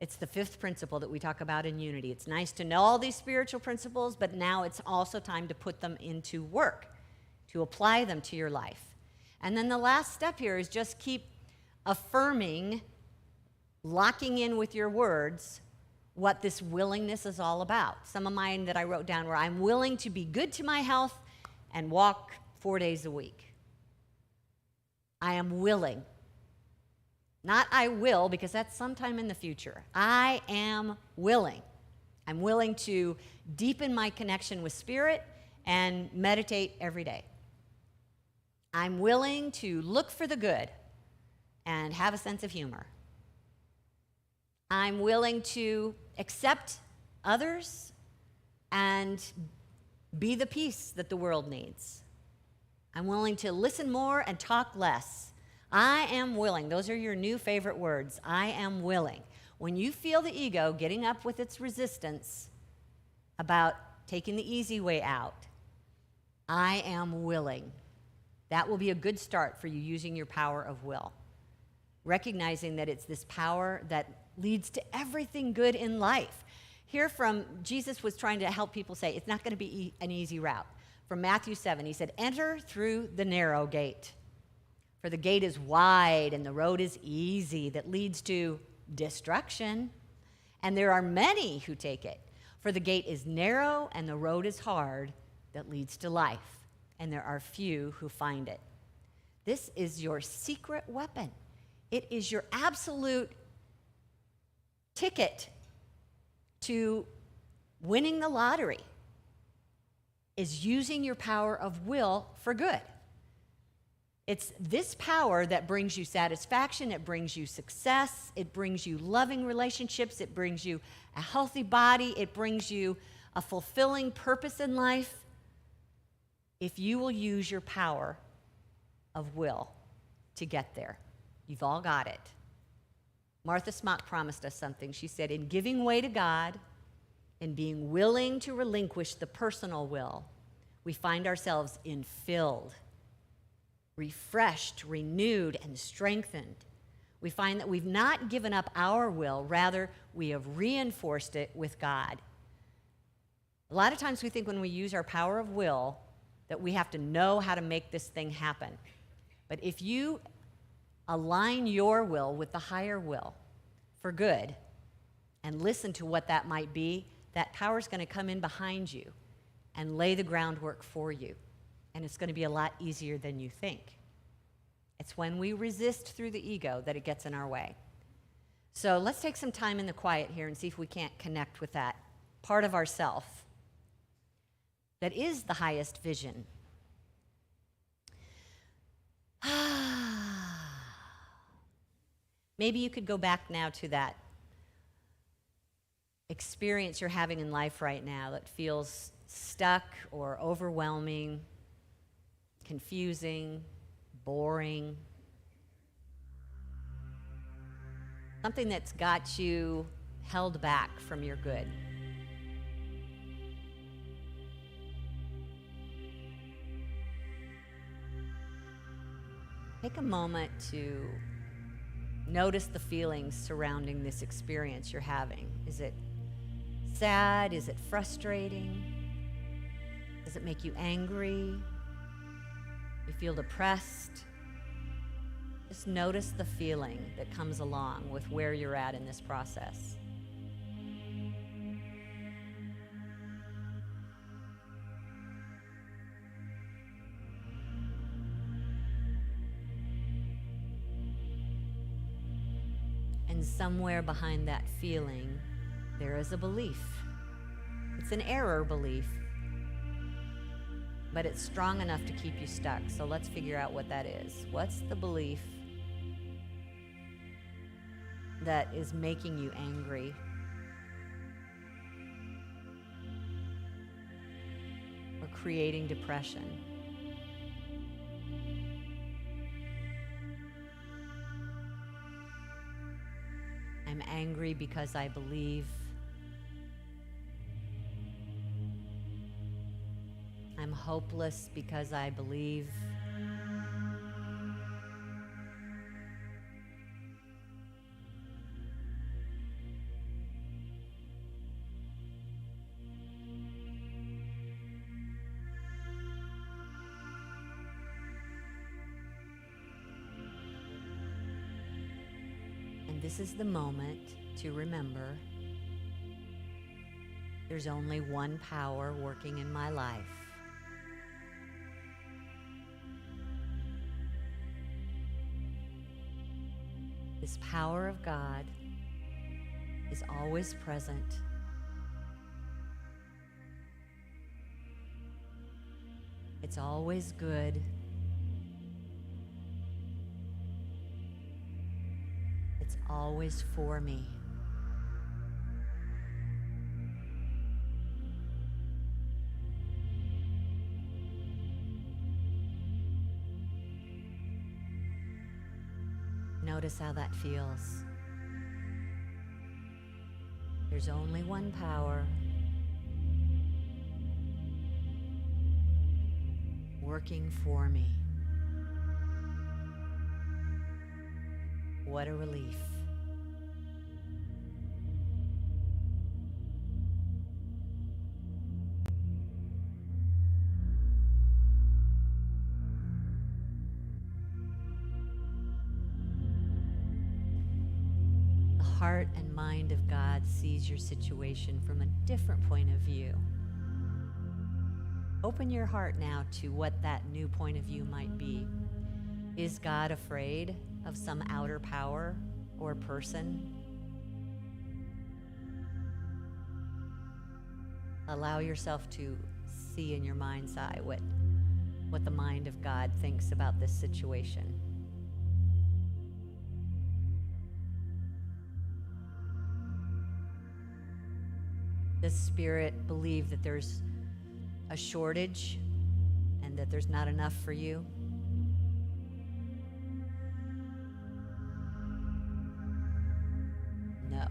Speaker 1: It's the 5th principle that we talk about in Unity. It's nice to know all these spiritual principles, but now it's also time to put them into work, to apply them to your life. And then the last step here is just keep affirming, locking in with your words, what this willingness is all about. Some of mine that I wrote down were, I'm willing to be good to my health and walk 4 days a week. I am willing. Not I will, because that's sometime in the future. I am willing. I'm willing to deepen my connection with Spirit and meditate every day. I'm willing to look for the good and have a sense of humor. I'm willing to accept others and be the peace that the world needs. I'm willing to listen more and talk less. I am willing. Those are your new favorite words. I am willing. When you feel the ego getting up with its resistance about taking the easy way out, I am willing. That will be a good start for you using your power of will. Recognizing that it's this power that leads to everything good in life. Here from Jesus was trying to help people say it's not going to be an easy route. From Matthew 7, he said, enter through the narrow gate. For the gate is wide and the road is easy that leads to destruction. And there are many who take it. For the gate is narrow and the road is hard that leads to life. And there are few who find it. This is your secret weapon. It is your absolute ticket to winning the lottery, is using your power of will for good. It's this power that brings you satisfaction, it brings you success, it brings you loving relationships, it brings you a healthy body, it brings you a fulfilling purpose in life. if you will use your power of will to get there. You've all got it. Martha Smock promised us something. She said, in giving way to God and being willing to relinquish the personal will, we find ourselves infilled, refreshed, renewed, and strengthened. We find that we've not given up our will, rather, we have reinforced it with God. A lot of times we think when we use our power of will that we have to know how to make this thing happen. But if you align your will with the higher will for good and listen to what that might be, that power is going to come in behind you and lay the groundwork for you. And it's going to be a lot easier than you think. It's when we resist through the ego that it gets in our way. So let's take some time in the quiet here and see if we can't connect with that part of ourself that is the highest vision. Maybe you could go back now to that experience you're having in life right now that feels stuck or overwhelming, confusing, boring. Something that's got you held back from your good. Take a moment to notice the feelings surrounding this experience you're having. Is it sad? Is it frustrating? Does it make you angry? You feel depressed? Just notice the feeling that comes along with where you're at in this process. And somewhere behind that feeling, there is a belief. It's an error belief, but it's strong enough to keep you stuck. So let's figure out what that is. What's the belief that is making you angry? Or creating depression? I'm angry because I believe. I'm hopeless because I believe. And this is the moment to remember there's only one power working in my life. This power of God is always present. It's always good. It's always for me. Notice how that feels. There's only one power working for me. What a relief. The heart and mind of God sees your situation from a different point of view. Open your heart now to what that new point of view might be. Is God afraid of some outer power or person? Allow yourself to see in your mind's eye what the mind of God thinks about this situation. Does Spirit believe that there's a shortage and that there's not enough for you? No.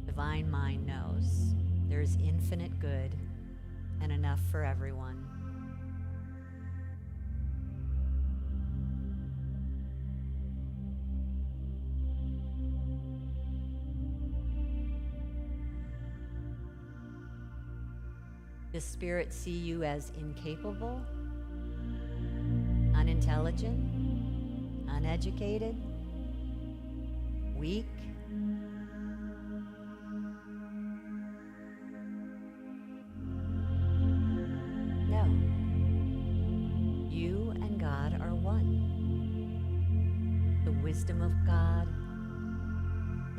Speaker 1: Divine Mind knows there's infinite good and enough for everyone. Does Spirit see you as incapable, unintelligent, uneducated, weak? No. You and God are one. The wisdom of God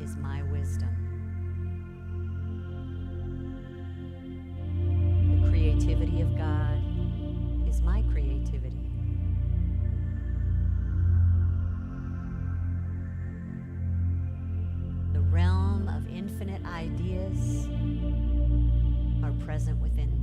Speaker 1: is my wisdom. The creativity of God is my creativity. The realm of infinite ideas are present within me.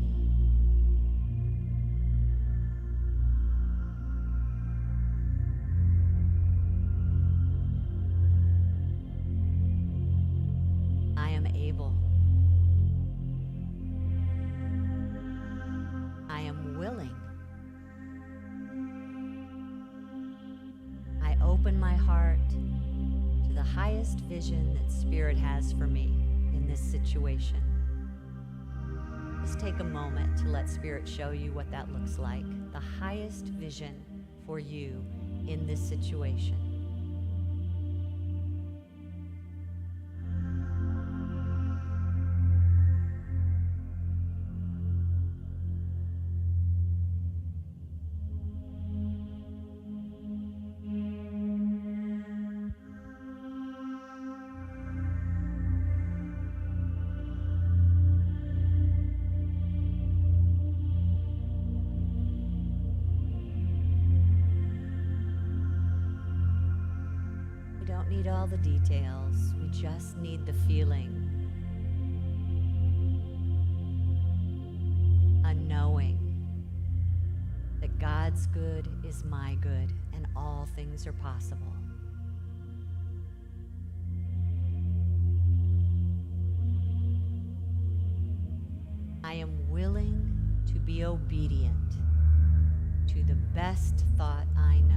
Speaker 1: I am able. I am willing. I open my heart to the highest vision that Spirit has for me in this situation. Just take a moment to let Spirit show you what that looks like. The highest vision for you in this situation. We don't need all the details. We just need the feeling. A knowing that God's good is my good and all things are possible. I am willing to be obedient to the best thought I know.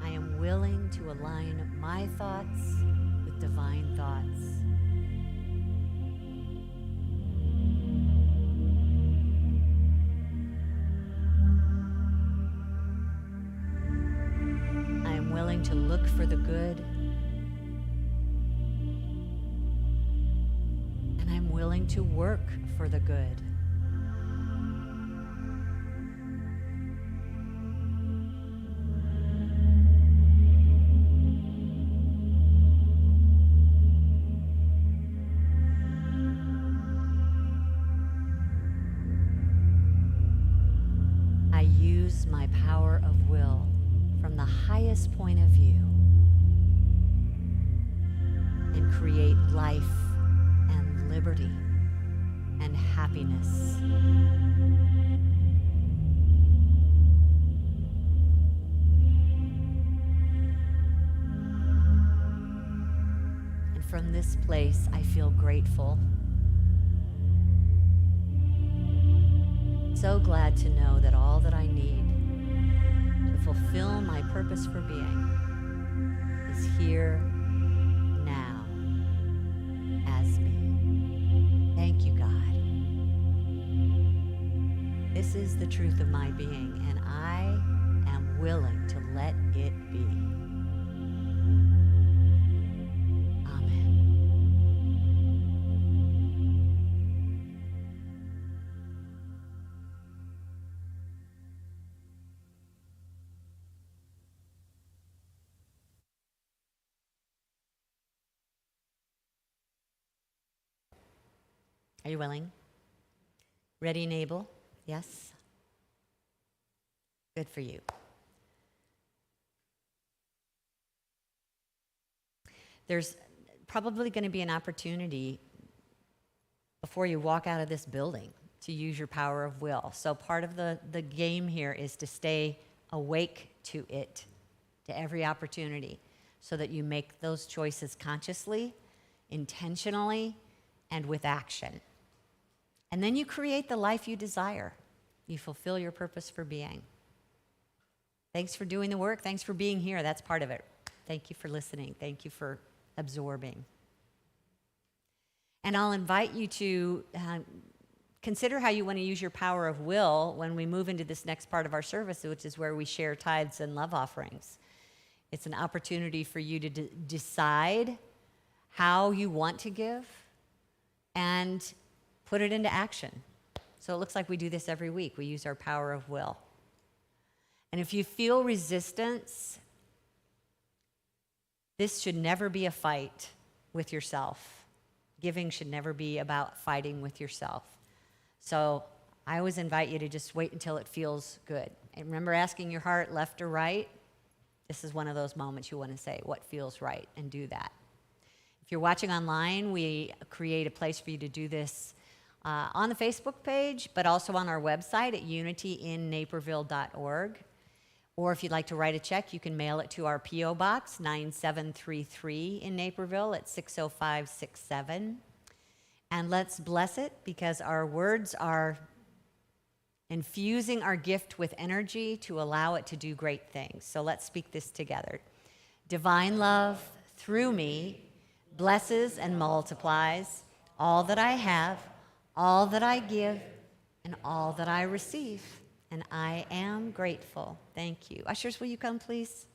Speaker 1: I am willing to align my thoughts with divine thoughts. I am willing to look for the good, and I'm willing to work for the good. I use my power of will from the highest point of view and create life and liberty and happiness. And from this place, I feel grateful. So glad to know that all that I need to fulfill my purpose for being is here, now, as me. Thank you, God. This is the truth of my being, and I am willing to let it be. Amen. Are you willing? Ready and able? Yes? Good for you. There's probably going to be an opportunity before you walk out of this building to use your power of will. So part of the game here is to stay awake to it, to every opportunity, so that you make those choices consciously, intentionally, and with action. And then you create the life you desire. You fulfill your purpose for being. Thanks for doing the work. Thanks for being here. That's part of it. Thank you for listening. Thank you for absorbing. And I'll invite you to consider how you want to use your power of will when we move into this next part of our service, which is where we share tithes and love offerings. It's an opportunity for you to decide how you want to give and put it into action. So it looks like we do this every week. We use our power of will. And if you feel resistance, this should never be a fight with yourself. Giving should never be about fighting with yourself. So I always invite you to just wait until it feels good. And remember asking your heart left or right? This is one of those moments you want to say, what feels right, and do that. If you're watching online, we create a place for you to do this on the Facebook page, but also on our website at unityinnaperville.org. Or if you'd like to write a check, you can mail it to our P.O. Box 9733 in Naperville at 60567. And let's bless it, because our words are infusing our gift with energy to allow it to do great things. So let's speak this together. Divine love through me blesses and multiplies all that I have, all that I give, and all that I receive. And I am grateful. Thank you. Ushers, will you come, please?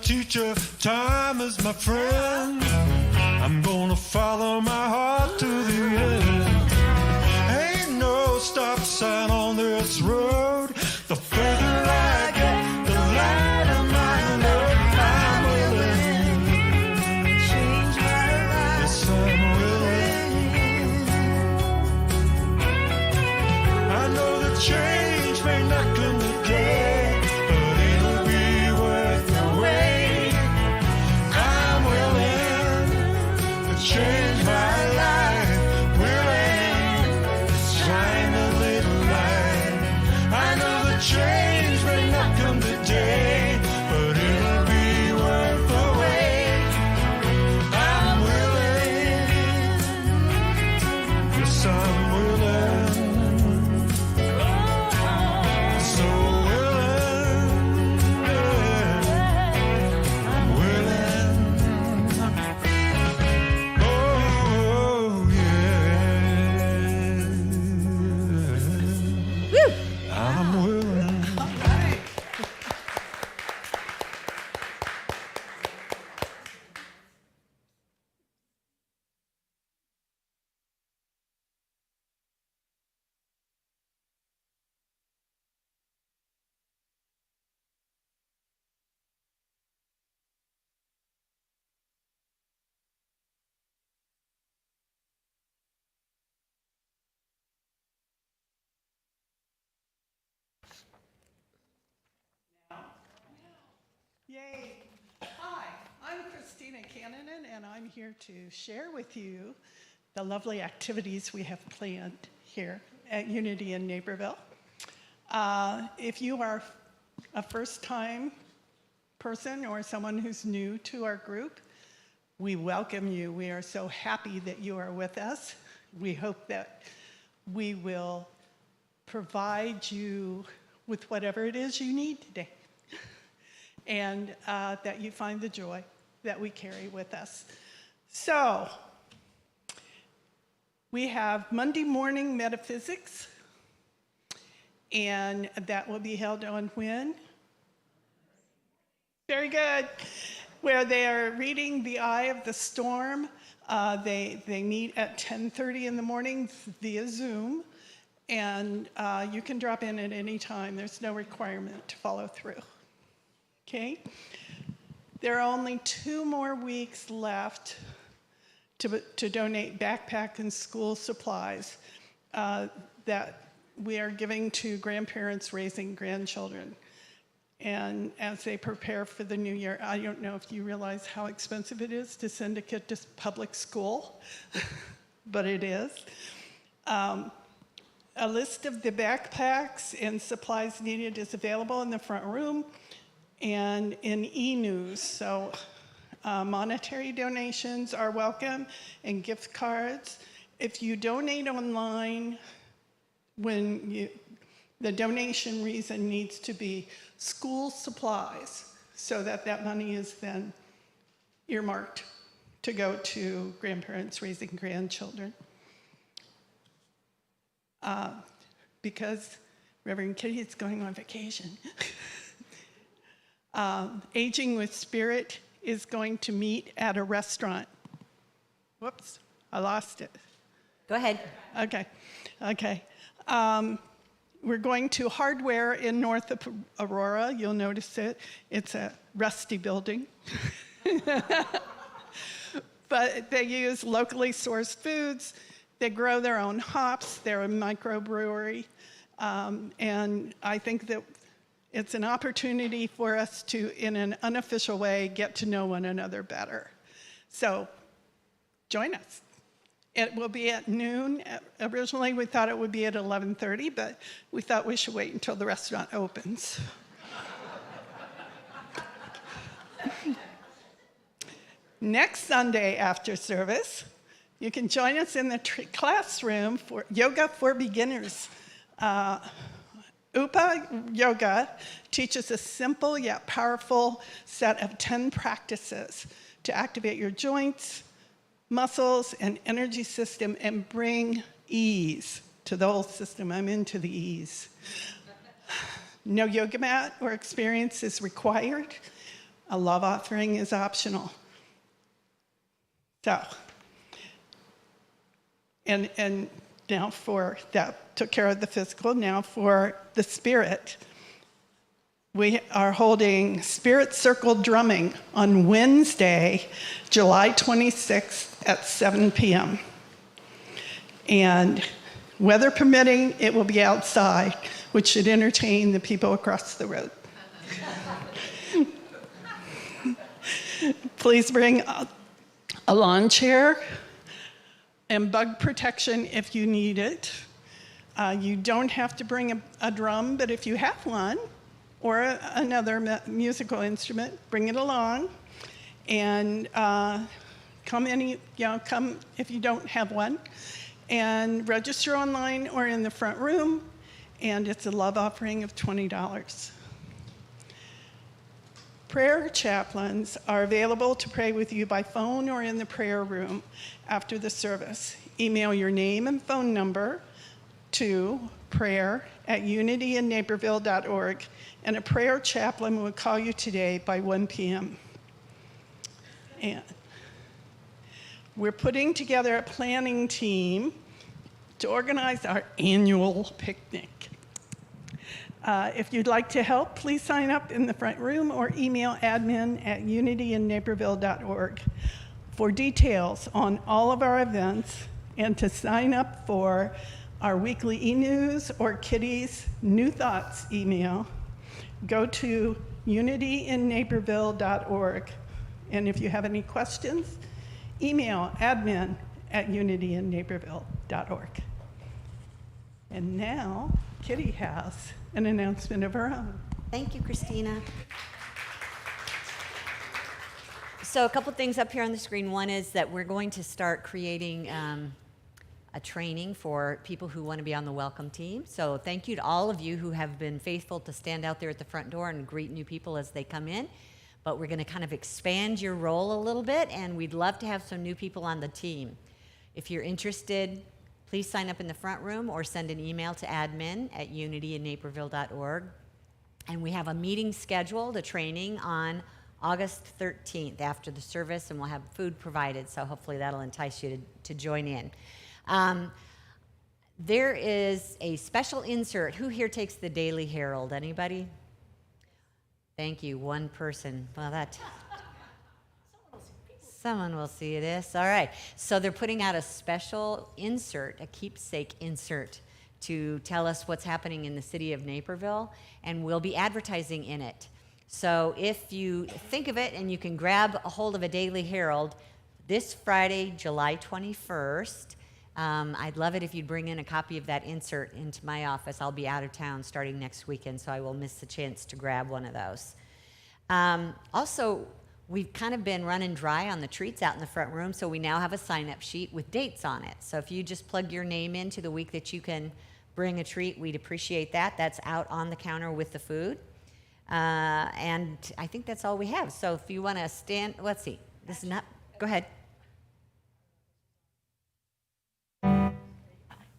Speaker 2: Teacher, time is my friend. I'm gonna follow my heart to the end. Ain't no stop sign on this road. The further I get, the lighter my load. I'm willing to change my life. Yes, I'm willing. I know the change may not come today. Change my life, willing, shine a little light. I know
Speaker 5: Yay. Hi, I'm Christina Cannonen, and I'm here to share with you the lovely activities we have planned here at Unity in Naperville. If you are a first-time person or someone who's new to our group, we welcome you. We are so happy that you are with us. We hope that we will provide you with whatever it is you need today, and that you find the joy that we carry with us. So, we have Monday morning metaphysics, and that will be held on when? Very good. Where they are reading The Eye of the Storm. They meet at 10:30 in the morning via Zoom, and you can drop in at any time. There's no requirement to follow through. Okay? There are only 2 more weeks left to donate backpack and school supplies that we are giving to grandparents raising grandchildren. And as they prepare for the new year, I don't know if you realize how expensive it is to send a kid to public school, but it is. A list of the backpacks and supplies needed is available in the front room and in e-news. So monetary donations are welcome and gift cards. If you donate online, the donation reason needs to be school supplies, so that money is then earmarked to go to grandparents raising grandchildren. Because Reverend Kitty is going on vacation. Aging with Spirit is going to meet at a restaurant. Whoops, I lost it.
Speaker 1: Go ahead.
Speaker 5: Okay. We're going to Hardware in North Aurora. You'll notice it. It's a rusty building. But they use locally sourced foods. They grow their own hops. They're a microbrewery. And I think that it's an opportunity for us to, in an unofficial way, get to know one another better. So join us. It will be at noon. Originally, we thought it would be at 11:30, but we thought we should wait until the restaurant opens. Next Sunday after service, you can join us in the classroom for Yoga for Beginners. Upa Yoga teaches a simple yet powerful set of 10 practices to activate your joints, muscles, and energy system and bring ease to the whole system. I'm into the ease. No yoga mat or experience is required. A love offering is optional. So, and now for that, took care of the physical, now for the spirit. We are holding Spirit Circle Drumming on Wednesday, July 26th at 7 p.m. And weather permitting, it will be outside, which should entertain the people across the road. Please bring a lawn chair and bug protection if you need it. You don't have to bring a drum, but if you have one, or another musical instrument, bring it along, and come if you don't have one, and register online or in the front room, and it's a love offering of $20. Prayer chaplains are available to pray with you by phone or in the prayer room after the service. Email your name and phone number to prayer@unityinnaperville.org, and a prayer chaplain will call you today by 1 p.m. And we're putting together a planning team to organize our annual picnic. If you'd like to help, please sign up in the front room or email admin@unityinnaperville.org for details on all of our events and to sign up for our weekly e-news or Kitty's New Thoughts email. Go to unityinnaperville.org. And if you have any questions, email admin@unityinnaperville.org. And now, Kitty has an announcement of her own.
Speaker 1: Thank you, Christina. So a couple things up here on the screen. One is that we're going to start creating a training for people who want to be on the welcome team. So thank you to all of you who have been faithful to stand out there at the front door and greet new people as they come in. But we're going to kind of expand your role a little bit, and we'd love to have some new people on the team. If you're interested, please sign up in the front room or send an email to admin@unityinnaperville.org. And we have a meeting scheduled, a training on August 13th after the service, and we'll have food provided, so hopefully that'll entice you to join in. There is a special insert. Who here takes the Daily Herald? Anybody? Thank you, one person. Well, someone will see this. All right. So they're putting out a special insert, a keepsake insert, to tell us what's happening in the city of Naperville, and we'll be advertising in it. So if you think of it and you can grab a hold of a Daily Herald, this Friday, July 21st, I'd love it if you'd bring in a copy of that insert into my office. I'll be out of town starting next weekend, so I will miss the chance to grab one of those. Also, we've kind of been running dry on the treats out in the front room, so we now have a sign-up sheet with dates on it. So if you just plug your name into the week that you can bring a treat, we'd appreciate that. That's out on the counter with the food. And I think that's all we have. So if you want to stand, let's see. This is not, go ahead.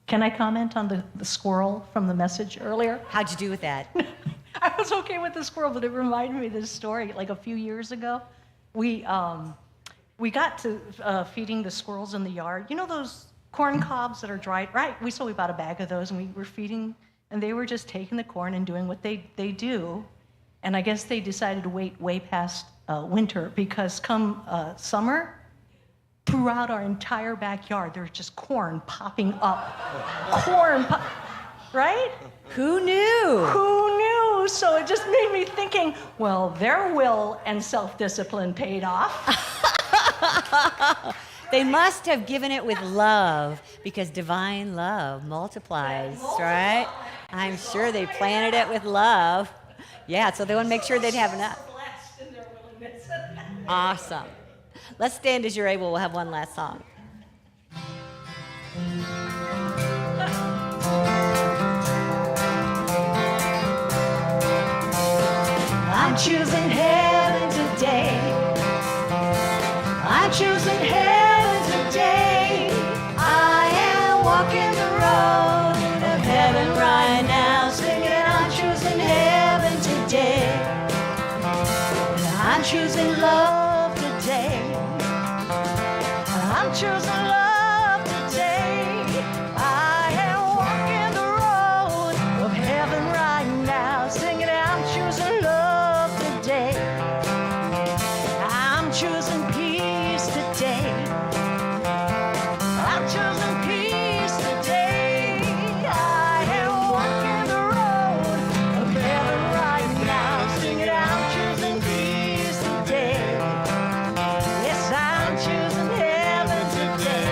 Speaker 3: Can I comment on the squirrel from the message earlier?
Speaker 1: How'd you do with that?
Speaker 3: I was okay with the squirrel, but it reminded me of this story. Like a few years ago, we got to feeding the squirrels in the yard. You know those corn cobs that are dried? Right. So we bought a bag of those, and we were feeding, and they were just taking the corn and doing what they do. And I guess they decided to wait way past winter, because come summer, throughout our entire backyard, there's just corn popping up. Right?
Speaker 1: Who knew?
Speaker 3: Who knew? So it just made me thinking, well, their will and self-discipline paid off.
Speaker 1: They must have given it with love, because divine love multiplies, right? I'm sure they planted it with love. Yeah, so they want to make sure they'd have enough.
Speaker 3: Blessed in their willingness.
Speaker 1: Awesome. Let's stand as you're able. We'll have one last song.
Speaker 4: I'm choosing heaven today. I'm choosing heaven today. I am walking the road of heaven right now, singing, I'm choosing heaven today. And I'm choosing love today. I'm choosing love today. I am walking the road of heaven right now, singing, I'm choosing love today. I'm choosing peace today. I'm choosing peace today. I am walking the road of heaven right now, singing, I'm choosing peace today. Yes, I'm choosing heaven today.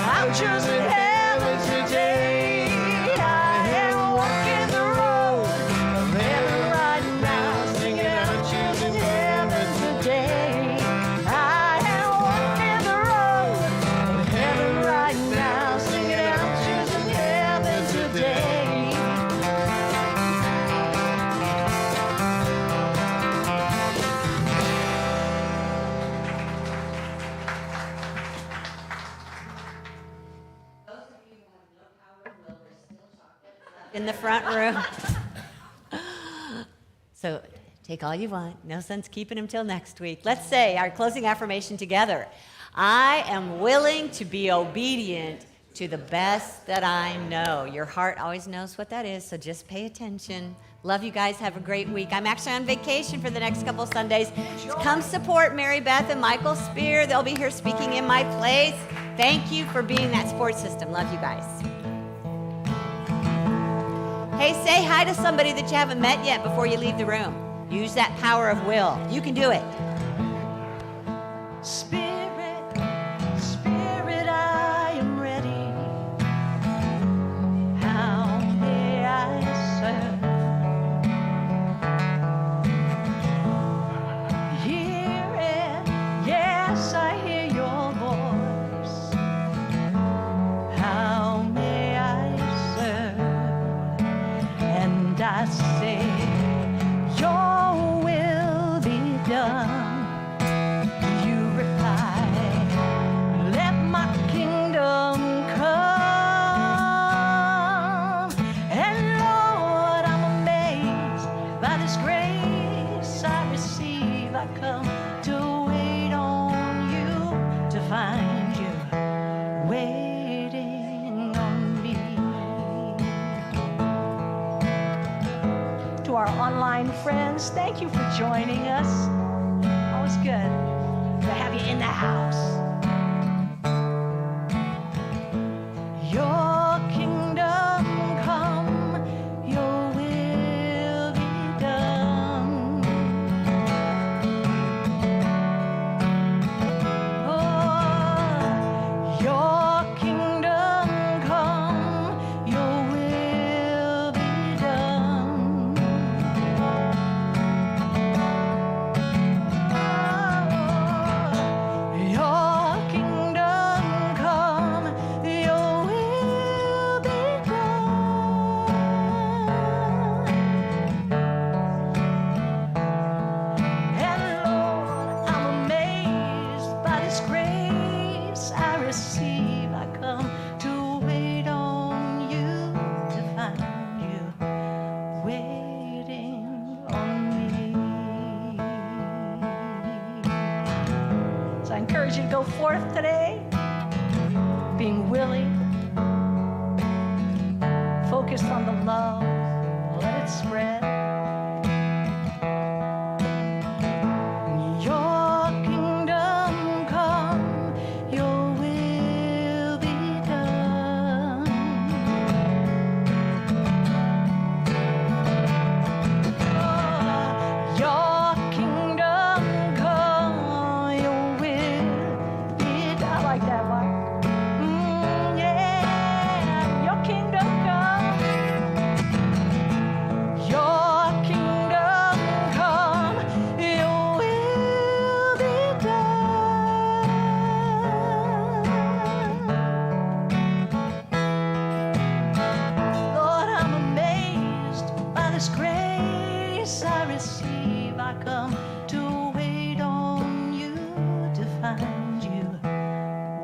Speaker 4: I'm choosing heaven today. I am walking the road of heaven right now, singing, I'm choosing heaven today. I am walking the road of heaven right now, singing, I'm choosing heaven today.
Speaker 1: In the front room. So take all you want. No sense keeping them till next week. Let's say our closing affirmation together. I am willing to be obedient to the best that I know. Your heart always knows what that is, so just pay attention. Love you guys. Have a great week. I'm actually on vacation for the next couple Sundays. Come support Mary Beth and Michael Spear. They'll be here speaking in my place. Thank you for being that support system. Love you guys. Hey, say hi to somebody that you haven't met yet before you leave the room. Use that power of will. You can do it.
Speaker 3: Spirit, Spirit, I am ready. How may I serve? Hear it, yes, I hear your voice. How may I serve? And I say, your will be done. You reply, let my kingdom come. And Lord, I'm amazed by this grace I receive. I come to wait on you, to find you waiting on me. To our online friends, thank you for joining us. Always good to have you in the house. Your kingdom come, your will be done. Oh, your kingdom come, your will be done. Your kingdom come, your will be done. And Lord, I'm amazed by this grace I receive. I come to wait on you, to find you waiting on me. So I encourage you to go forth today, being willing, focused on the love, let it spread. Your kingdom come, your will be done. Your kingdom come, your will be done. I like that one. Yeah, your kingdom come. Your kingdom come, your will be done. Lord, I'm amazed by this grace I receive. I come to wait on you, to find you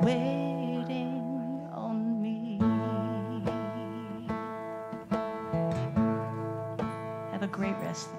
Speaker 3: waiting on me. Have a great rest of the day.